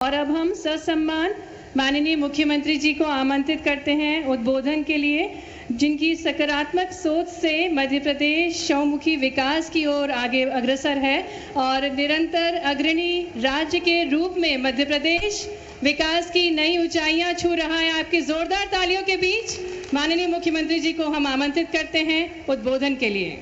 और अब हम ससम्मान माननीय मुख्यमंत्री जी को आमंत्रित करते हैं उद्बोधन के लिए, जिनकी सकारात्मक सोच से मध्य प्रदेश चहुमुखी विकास की ओर आगे अग्रसर है और निरंतर अग्रणी राज्य के रूप में मध्य प्रदेश विकास की नई ऊंचाइयां छू रहा है। आपकी जोरदार तालियों के बीच माननीय मुख्यमंत्री जी को हम आमंत्रित करते हैं उद्बोधन के लिए।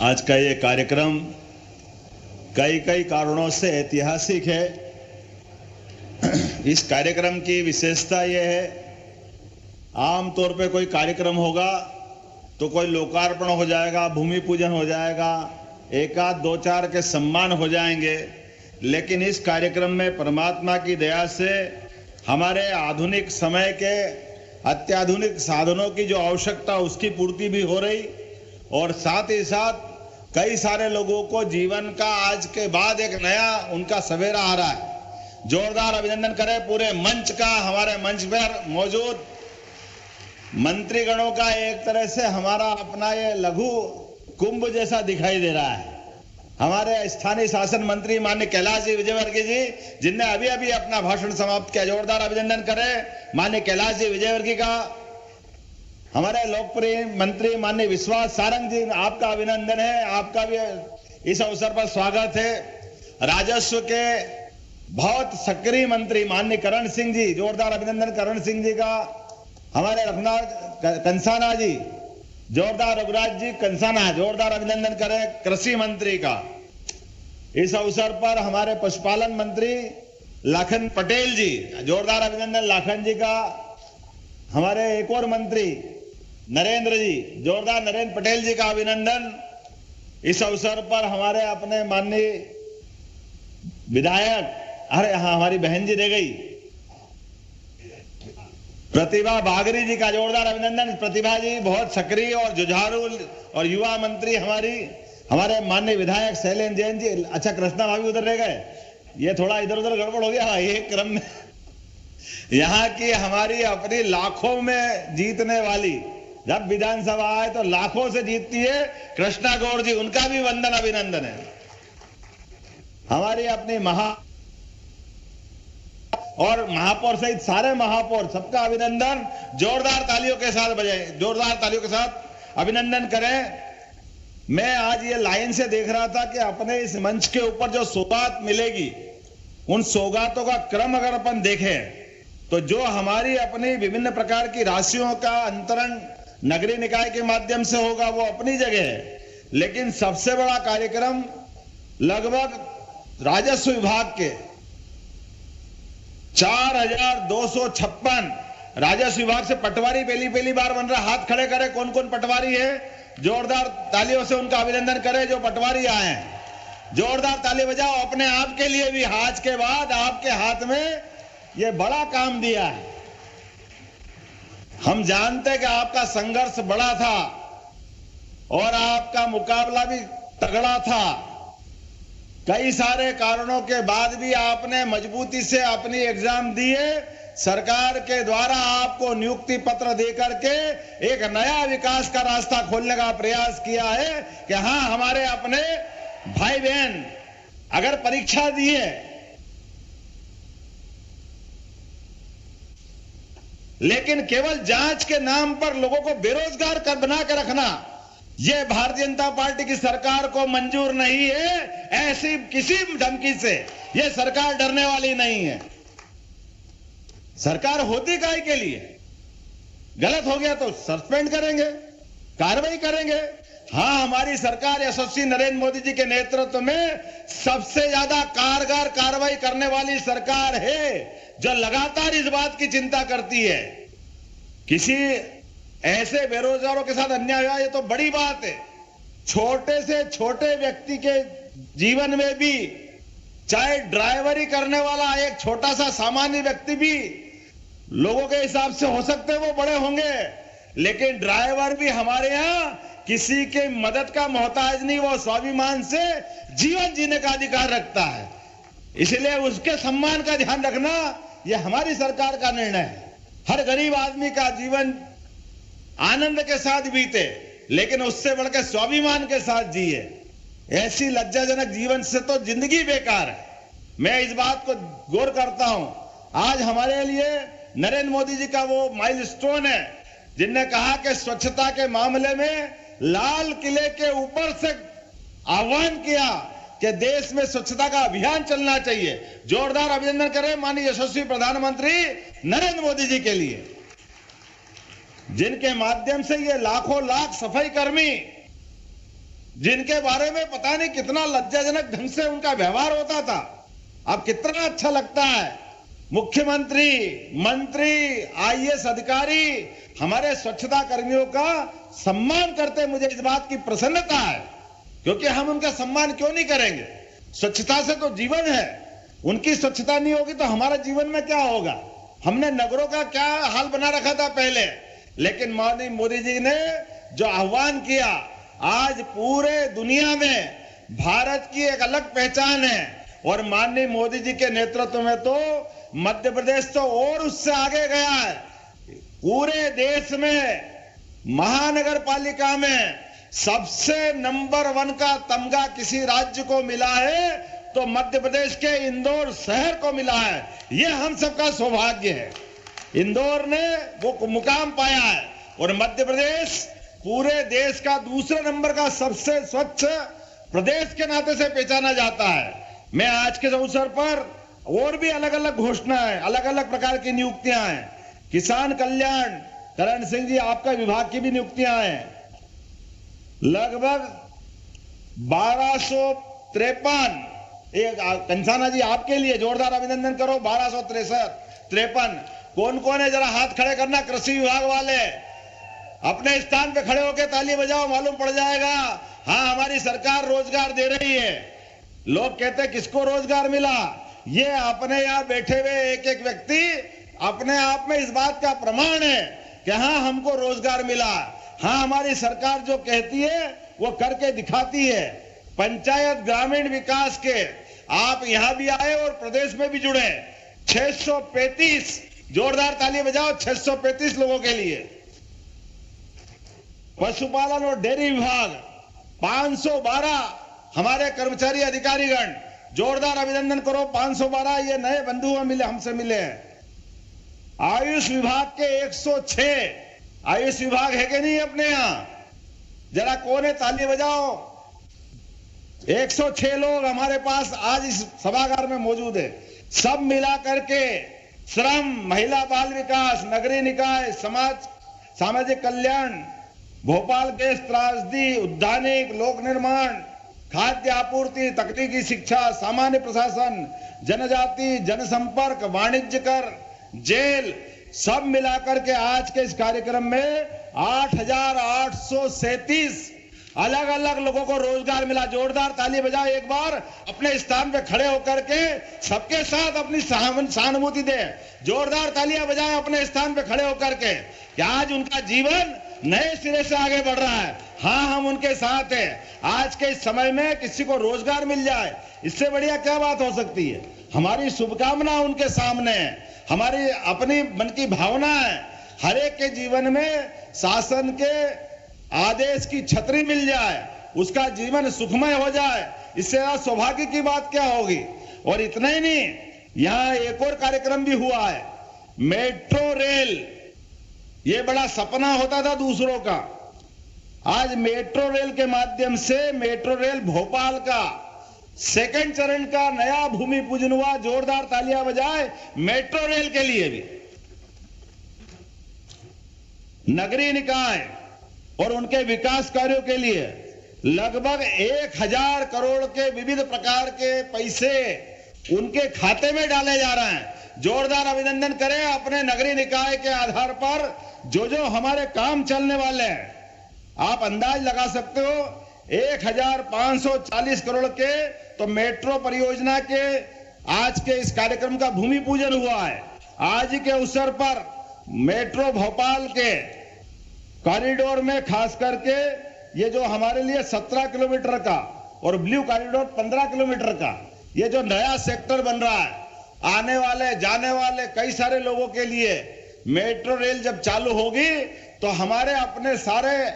आज का ये कार्यक्रम कई कारणों से ऐतिहासिक है। इस कार्यक्रम की विशेषता यह है, आमतौर पे कोई कार्यक्रम होगा तो कोई लोकार्पण हो जाएगा, भूमि पूजन हो जाएगा, एक आध दो चार के सम्मान हो जाएंगे, लेकिन इस कार्यक्रम में परमात्मा की दया से हमारे आधुनिक समय के अत्याधुनिक साधनों की जो आवश्यकता उसकी पूर्ति भी हो रही और साथ ही साथ कई सारे लोगों को जीवन का आज के बाद एक नया उनका सवेरा आ रहा है। जोरदार अभिनंदन करें पूरे मंच का, हमारे मंच पर मौजूद मंत्रीगणों का। एक तरह से हमारा अपना ये लघु कुंभ जैसा दिखाई दे रहा है। हमारे स्थानीय शासन मंत्री माननीय कैलाश जी विजयवर्गीय जी, जिनने अभी अभी अपना भाषण समाप्त किया, जोरदार अभिनंदन करें माननीय कैलाश जी विजयवर्गीय का। हमारे लोकप्रिय मंत्री माननीय विश्वास सारंग जी, आपका अभिनंदन है, आपका भी इस अवसर पर स्वागत है। राजस्व के बहुत सक्रिय मंत्री माननीय करण सिंह जी, जोरदार अभिनंदन करण सिंह जी का। हमारे रघुनाथ कंसाना जी, जोरदार रघुराज जी कंसाना, जोरदार अभिनंदन करें कृषि मंत्री का। इस अवसर पर हमारे पशुपालन मंत्री लाखन पटेल जी, जोरदार अभिनंदन लाखन जी का। हमारे एक और मंत्री नरेंद्र जी, जोरदार नरेंद्र पटेल जी का अभिनंदन। इस अवसर पर हमारे अपने माननीय विधायक, अरे हाँ हमारी बहन जी रह गई, प्रतिभा बागरी जी का जोरदार अभिनंदन। प्रतिभा जी बहुत सक्रिय और जुझारू और युवा मंत्री हमारे माननीय विधायक शैलेंद्र जैन जी। अच्छा कृष्णा भाभी उधर रह गए, ये थोड़ा इधर उधर गड़बड़ हो गया ये क्रम में। यहाँ की हमारी अपनी लाखों में जीतने वाली, जब विधानसभा आए तो लाखों से जीतती है कृष्णा गौड़ जी, उनका भी वंदन अभिनंदन है। हमारी अपनी और महापौर सहित सारे महापौर, सबका अभिनंदन। जोरदार तालियों के साथ बजाएं, जोरदार तालियों के साथ अभिनंदन करें। मैं आज ये लाइन से देख रहा था कि अपने इस मंच के ऊपर जो सौगात मिलेगी, उन सौगातों का क्रम अगर अपन देखें तो जो हमारी अपनी विभिन्न प्रकार की राशियों का अंतरण नगरीय निकाय के माध्यम से होगा वो अपनी जगह है, लेकिन सबसे बड़ा कार्यक्रम लगभग राजस्व विभाग के 4256 राजस्व विभाग से पटवारी पहली बार बन रहा। हाथ खड़े करें कौन कौन पटवारी है, जोरदार तालियों से उनका अभिनंदन करें जो पटवारी आए हैं। जोरदार ताली बजाओ अपने आप के लिए भी, आज के बाद आपके हाथ में ये बड़ा काम दिया है। हम जानते कि आपका संघर्ष बड़ा था और आपका मुकाबला भी तगड़ा था। कई सारे कारणों के बाद भी आपने मजबूती से अपनी एग्जाम दिए। सरकार के द्वारा आपको नियुक्ति पत्र देकर के एक नया विकास का रास्ता खोलने का प्रयास किया है कि हाँ हमारे अपने भाई बहन अगर परीक्षा दी है लेकिन केवल जांच के नाम पर लोगों को बेरोजगार कर बना के रखना, यह भारतीय जनता पार्टी की सरकार को मंजूर नहीं है। ऐसी किसी धमकी से यह सरकार डरने वाली नहीं है। सरकार होती काहे के लिए, गलत हो गया तो सस्पेंड करेंगे, कार्रवाई करेंगे। हाँ हमारी सरकार यशस्वी नरेंद्र मोदी जी के नेतृत्व में सबसे ज्यादा कारगर कार्रवाई करने वाली सरकार है, जो लगातार इस बात की चिंता करती है। किसी ऐसे बेरोजगारों के साथ अन्याय हुआ ये तो बड़ी बात है। छोटे से छोटे व्यक्ति के जीवन में भी, चाहे ड्राइवरी करने वाला एक छोटा सा सामान्य व्यक्ति भी, लोगों के हिसाब से हो सकते वो बड़े होंगे, लेकिन ड्राइवर भी हमारे यहां किसी के मदद का मोहताज नहीं, वो स्वाभिमान से जीवन जीने का अधिकार रखता है। इसलिए उसके सम्मान का ध्यान रखना यह हमारी सरकार का निर्णय है। हर गरीब आदमी का जीवन आनंद के साथ बीते, लेकिन उससे बढ़कर स्वाभिमान के साथ जिए। ऐसी लज्जाजनक जीवन से तो जिंदगी बेकार है। मैं इस बात को गौर करता हूं, आज हमारे लिए नरेंद्र मोदी जी का वो माइलस्टोन है जिनने कहा कि स्वच्छता के मामले में लाल किले के ऊपर से आह्वान किया कि देश में स्वच्छता का अभियान चलना चाहिए। जोरदार अभिनंदन करें माननीय यशस्वी प्रधानमंत्री नरेंद्र मोदी जी के लिए, जिनके माध्यम से ये लाखों लाख सफाई कर्मी, जिनके बारे में पता नहीं कितना लज्जाजनक ढंग से उनका व्यवहार होता था, अब कितना अच्छा लगता है। मुख्यमंत्री, मंत्री, आईएएस अधिकारी हमारे स्वच्छता कर्मियों का सम्मान करते, मुझे इस बात की प्रसन्नता है, क्योंकि हम उनका सम्मान क्यों नहीं करेंगे। स्वच्छता से तो जीवन है, उनकी स्वच्छता नहीं होगी तो हमारा जीवन में क्या होगा। हमने नगरों का क्या हाल बना रखा था पहले, लेकिन माननीय मोदी जी ने जो आह्वान किया, आज पूरे दुनिया में भारत की एक अलग पहचान है। और माननीय मोदी जी के नेतृत्व में तो मध्य प्रदेश तो और उससे आगे गया है। पूरे देश में महानगर पालिका में सबसे नंबर 1 का तमगा किसी राज्य को मिला है तो मध्य प्रदेश के इंदौर शहर को मिला है। यह हम सबका सौभाग्य है। इंदौर ने वो मुकाम पाया है और मध्य प्रदेश पूरे देश का दूसरे नंबर का सबसे स्वच्छ प्रदेश के नाते से पहचाना जाता है। मैं आज के अवसर पर और भी अलग अलग घोषणाएं, अलग अलग प्रकार की नियुक्तियां हैं। किसान कल्याण, करण सिंह जी आपका विभाग की भी नियुक्तियां हैं। लगभग 1253, कंसाना जी आपके लिए जोरदार अभिनंदन करो। 1263 कौन कौन है, जरा हाथ खड़े करना। कृषि विभाग वाले अपने स्थान पे खड़े होकर ताली बजाओ, मालूम पड़ जाएगा। हाँ, हमारी सरकार रोजगार दे रही है। लोग कहते हैं किसको रोजगार मिला, ये अपने यहाँ बैठे हुए एक एक व्यक्ति अपने आप में इस बात का प्रमाण है कि हाँ, हमको रोजगार मिला। हाँ, हमारी सरकार जो कहती है वो करके दिखाती है। पंचायत ग्रामीण विकास के आप यहां भी आए और प्रदेश में भी जुड़े। 635, जोरदार ताली बजाओ 635 लोगों के लिए। पशुपालन और डेयरी विभाग 512 हमारे कर्मचारी अधिकारीगण, जोरदार अभिनंदन करो। 512 ये नए बंधु मिले, हमसे मिले हैं। आयुष विभाग के 106, आयुष विभाग है कि नहीं अपने यहां, जरा कौन है, ताली बजाओ। 106 लोग हमारे पास आज इस सभागार में मौजूद है। सब मिला करके श्रम, महिला बाल विकास, नगरीय निकाय, सामाजिक कल्याण, भोपाल गैस त्रासदी, उद्यानिक, लोक निर्माण, खाद्य आपूर्ति, तकनीकी शिक्षा, सामान्य प्रशासन, जनजाति, जनसंपर्क, वाणिज्य कर, जेल, सब मिलाकर के आज के इस कार्यक्रम में 8,837 अलग अलग लोगों को रोजगार मिला। जोरदार ताली बजाओ एक बार, अपने स्थान पे खड़े होकर के सबके साथ अपनी सहानुभूति दे। जोरदार तालियां बजाएं अपने स्थान पे खड़े होकर के कि आज उनका जीवन नए सिरे से आगे बढ़ रहा है। हाँ, हम उनके साथ हैं। आज के इस समय में किसी को रोजगार मिल जाए, इससे बढ़िया क्या बात हो सकती है। हमारी शुभकामना उनके सामने है, हमारी अपनी मन की भावना है। हर एक के जीवन में शासन के आदेश की छतरी मिल जाए, उसका जीवन सुखमय हो जाए, इससे सौभाग्य की बात क्या होगी। और इतना ही नहीं, यहां एक और कार्यक्रम भी हुआ है, मेट्रो रेल। ये बड़ा सपना होता था दूसरों का, आज मेट्रो रेल के माध्यम से मेट्रो रेल भोपाल का सेकंड चरण का नया भूमि पूजन हुआ। जोरदार तालियां बजाए मेट्रो रेल के लिए भी। नगरीय निकाय और उनके विकास कार्यों के लिए लगभग 1000 करोड़ के विविध प्रकार के पैसे उनके खाते में डाले जा रहे हैं। जोरदार अभिनंदन करें अपने नगरीय निकाय के आधार पर जो हमारे काम चलने वाले हैं। आप अंदाज लगा सकते हो 1540 करोड़ के तो मेट्रो परियोजना के आज के इस कार्यक्रम का भूमि पूजन हुआ है। आज के अवसर पर मेट्रो भोपाल के कॉरिडोर में खास करके ये जो हमारे लिए 17 किलोमीटर का और ब्लू कॉरिडोर 15 किलोमीटर का ये जो नया सेक्टर बन रहा है, आने वाले जाने वाले कई सारे लोगों के लिए मेट्रो रेल जब चालू होगी तो हमारे अपने सारे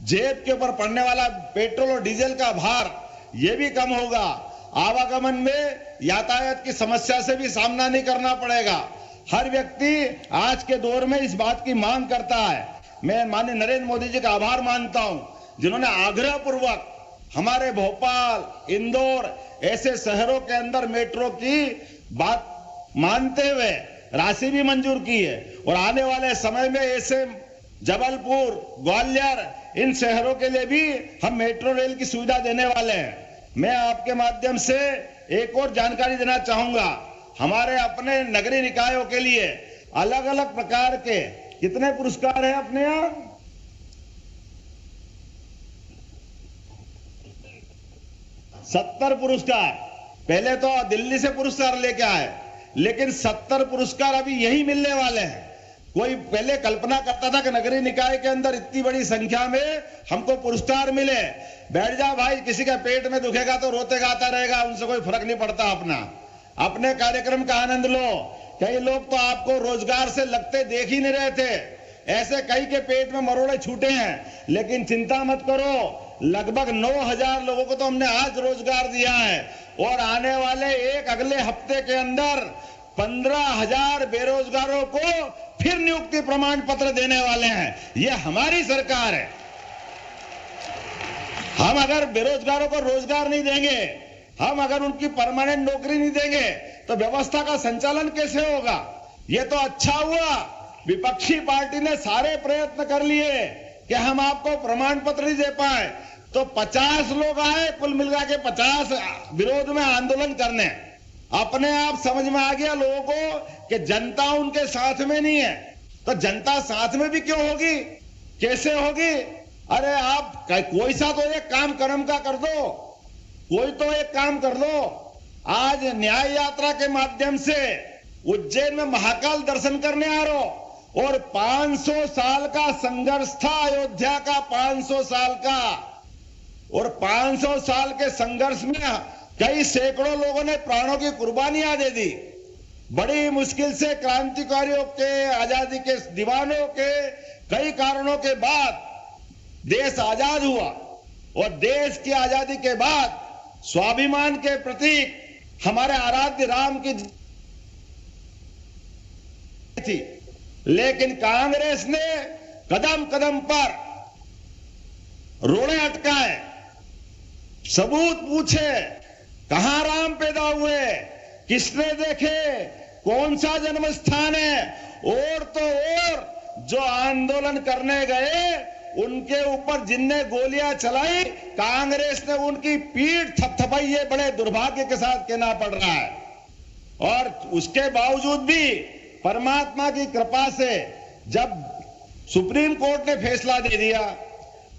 जेब के ऊपर पड़ने वाला पेट्रोल और डीजल का भार ये भी कम होगा। आवागमन में यातायात की समस्या से भी सामना नहीं करना पड़ेगा। हर व्यक्ति आज के दौर में इस बात की मांग करता है। मैं माननीय नरेंद्र मोदी जी का आभार मानता हूं, जिन्होंने आग्रह पूर्वक हमारे भोपाल, इंदौर ऐसे शहरों के अंदर मेट्रो की बात मानते हुए राशि भी मंजूर की है और आने वाले समय में ऐसे जबलपुर, ग्वालियर इन शहरों के लिए भी हम मेट्रो रेल की सुविधा देने वाले हैं। मैं आपके माध्यम से एक और जानकारी देना चाहूंगा। हमारे अपने नगरीय निकायों के लिए अलग अलग प्रकार के कितने पुरस्कार हैं अपने यहाँ? 70 पुरस्कार। पहले तो दिल्ली से पुरस्कार लेके आए, लेकिन 70 पुरस्कार अभी यही मिलने वाले हैं। कोई पहले कल्पना करता था कि नगरीय निकाय के अंदर इतनी बड़ी संख्या में हमको पुरस्कार मिले। बैठ जा भाई, किसी का पेट में दुखेगा तो रोते गाता रहेगा, उनसे कोई फर्क नहीं पड़ता। अपने कार्यक्रम का आनंद लो। कई लोग तो आपको रोजगार से लगते देख ही नहीं रहे थे, ऐसे कई के पेट में मरोड़े छूटे हैं। लेकिन चिंता मत करो, लगभग 9000 लोगों को तो हमने आज रोजगार दिया है और आने वाले अगले हफ्ते के अंदर 15000 बेरोजगारों को फिर नियुक्ति प्रमाण पत्र देने वाले हैं। यह हमारी सरकार है। हम अगर बेरोजगारों को रोजगार नहीं देंगे, हम अगर उनकी परमानेंट नौकरी नहीं देंगे, तो व्यवस्था का संचालन कैसे होगा? यह तो अच्छा हुआ विपक्षी पार्टी ने सारे प्रयत्न कर लिए कि हम आपको प्रमाण पत्र नहीं दे पाए, तो 50 लोग आए कुल मिलकर के 50 विरोध में आंदोलन करने। अपने आप समझ में आ गया लोगों को कि जनता उनके साथ में नहीं है, तो जनता साथ में भी क्यों होगी, कैसे होगी? अरे आप कोई सा तो एक काम कर्म का कर दो, कोई तो एक काम कर लो। आज न्याय यात्रा के माध्यम से उज्जैन में महाकाल दर्शन करने आ रहे हो और 500 साल का संघर्ष था, अयोध्या का 500 साल का, और 500 साल के संघर्ष में कई सैकड़ों लोगों ने प्राणों की कुर्बानियां दे दी। बड़ी मुश्किल से क्रांतिकारियों के, आजादी के दीवानों के कई कारणों के बाद देश आजाद हुआ और देश की आजादी के बाद स्वाभिमान के प्रतीक हमारे आराध्य राम की थी। लेकिन कांग्रेस ने कदम कदम पर रोड़े अटकाए, सबूत पूछे, कहां राम पैदा हुए, किसने देखे, कौन सा जन्म स्थान है, और तो और जो आंदोलन करने गए उनके ऊपर जिनने गोलियां चलाई, कांग्रेस ने उनकी पीठ थपथपाई। ये बड़े दुर्भाग्य के साथ कहना पड़ रहा है। और उसके बावजूद भी परमात्मा की कृपा से जब सुप्रीम कोर्ट ने फैसला दे दिया,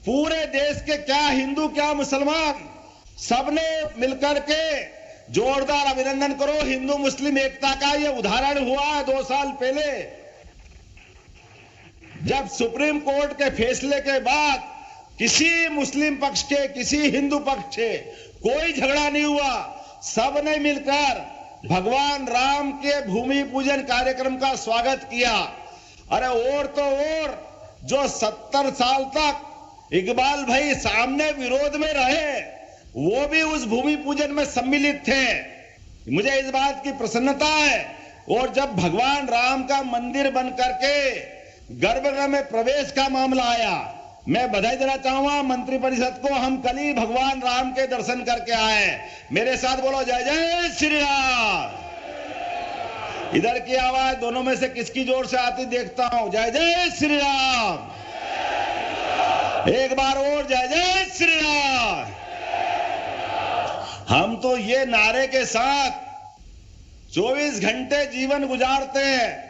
पूरे देश के क्या हिंदू क्या मुसलमान सबने मिलकर के जोरदार अभिनंदन करो। हिंदू मुस्लिम एकता का यह उदाहरण हुआ है 2 साल पहले, जब सुप्रीम कोर्ट के फैसले के बाद किसी मुस्लिम पक्ष के, किसी हिंदू पक्ष से कोई झगड़ा नहीं हुआ। सबने मिलकर भगवान राम के भूमि पूजन कार्यक्रम का स्वागत किया। अरे और तो और जो 70 साल तक इकबाल भाई सामने विरोध में रहे, वो भी उस भूमि पूजन में सम्मिलित थे। मुझे इस बात की प्रसन्नता है। और जब भगवान राम का मंदिर बन करके गर्भगृह में प्रवेश का मामला आया, मैं बधाई देना चाहूंगा मंत्रिपरिषद को। हम कल ही भगवान राम के दर्शन करके आए। मेरे साथ बोलो जय जय श्री राम। इधर की आवाज दोनों में से किसकी जोर से आती देखता हूं। जय जय श्री राम। एक बार और जय जय श्री राम। हम तो ये नारे के साथ 24 घंटे जीवन गुजारते हैं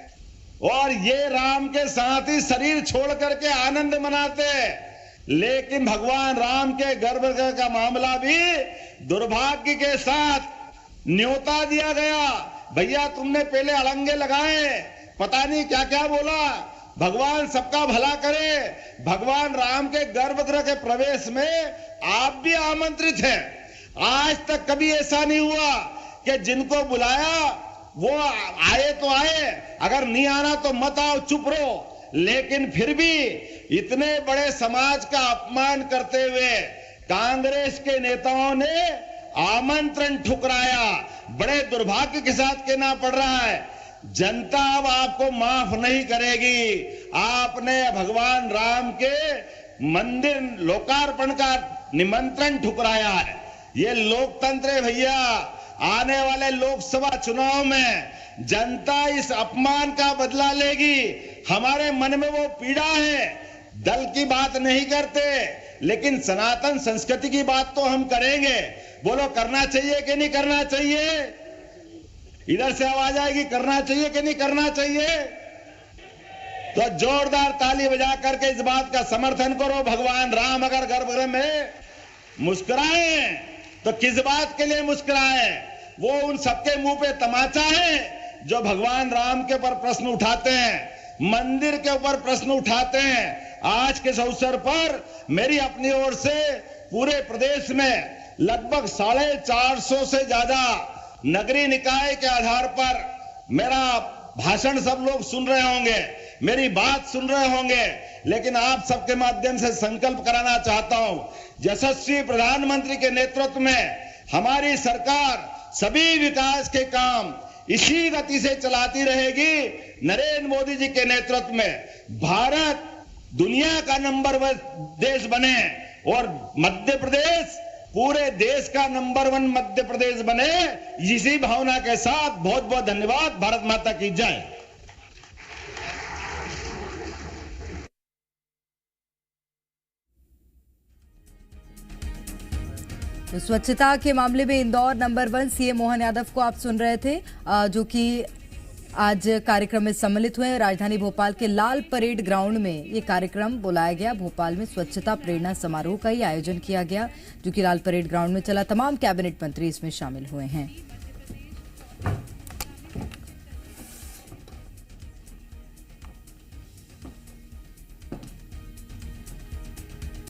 और ये राम के साथ ही शरीर छोड़ करके आनंद मनाते हैं। लेकिन भगवान राम के गर्भगृह का मामला भी दुर्भाग्य के साथ न्योता दिया गया। भैया तुमने पहले अड़ंगे लगाए, पता नहीं क्या क्या बोला। भगवान सबका भला करे। भगवान राम के गर्भगृह के प्रवेश में आप भी आमंत्रित हैं। आज तक कभी ऐसा नहीं हुआ कि जिनको बुलाया वो आए तो आए, अगर नहीं आना तो मत आओ, चुप रहो। लेकिन फिर भी इतने बड़े समाज का अपमान करते हुए कांग्रेस के नेताओं ने आमंत्रण ठुकराया, बड़े दुर्भाग्य के साथ कहना पड़ रहा है। जनता अब आपको माफ नहीं करेगी। आपने भगवान राम के मंदिर लोकार्पण का निमंत्रण ठुकराया है। ये लोकतंत्र है भैया। आने वाले लोकसभा चुनाव में जनता इस अपमान का बदला लेगी। हमारे मन में वो पीड़ा है। दल की बात नहीं करते, लेकिन सनातन संस्कृति की बात तो हम करेंगे। बोलो, करना चाहिए कि नहीं करना चाहिए? इधर से आवाज आएगी, करना चाहिए कि नहीं करना चाहिए? तो जोरदार ताली बजा करके इस बात का समर्थन करो। भगवान राम अगर गर्भगृह में मुस्कुराए तो किस बात के लिए मुस्कुराए? वो उन सबके मुंह पे तमाचा है जो भगवान राम के ऊपर प्रश्न उठाते हैं, मंदिर के ऊपर प्रश्न उठाते हैं। आज के इस अवसर पर मेरी अपनी ओर से पूरे प्रदेश में लगभग 450 से ज्यादा नगरीय निकाय के आधार पर मेरा भाषण सब लोग सुन रहे होंगे, मेरी बात सुन रहे होंगे, लेकिन आप सबके माध्यम से संकल्प कराना चाहता हूं। यशस्वी प्रधानमंत्री के नेतृत्व में हमारी सरकार सभी विकास के काम इसी गति से चलाती रहेगी। नरेंद्र मोदी जी के नेतृत्व में भारत दुनिया का नंबर 1 देश बने और मध्य प्रदेश पूरे देश का नंबर 1 मध्य प्रदेश बने। इसी भावना के साथ बहुत बहुत धन्यवाद। भारत माता की जय। तो स्वच्छता के मामले में इंदौर नंबर 1 सीएम मोहन यादव को आप सुन रहे थे, जो कि आज कार्यक्रम में सम्मिलित हुए। राजधानी भोपाल के लाल परेड ग्राउंड में ये कार्यक्रम बुलाया गया। भोपाल में स्वच्छता प्रेरणा समारोह का ही आयोजन किया गया, जो कि लाल परेड ग्राउंड में चला। तमाम कैबिनेट मंत्री इसमें शामिल हुए हैं।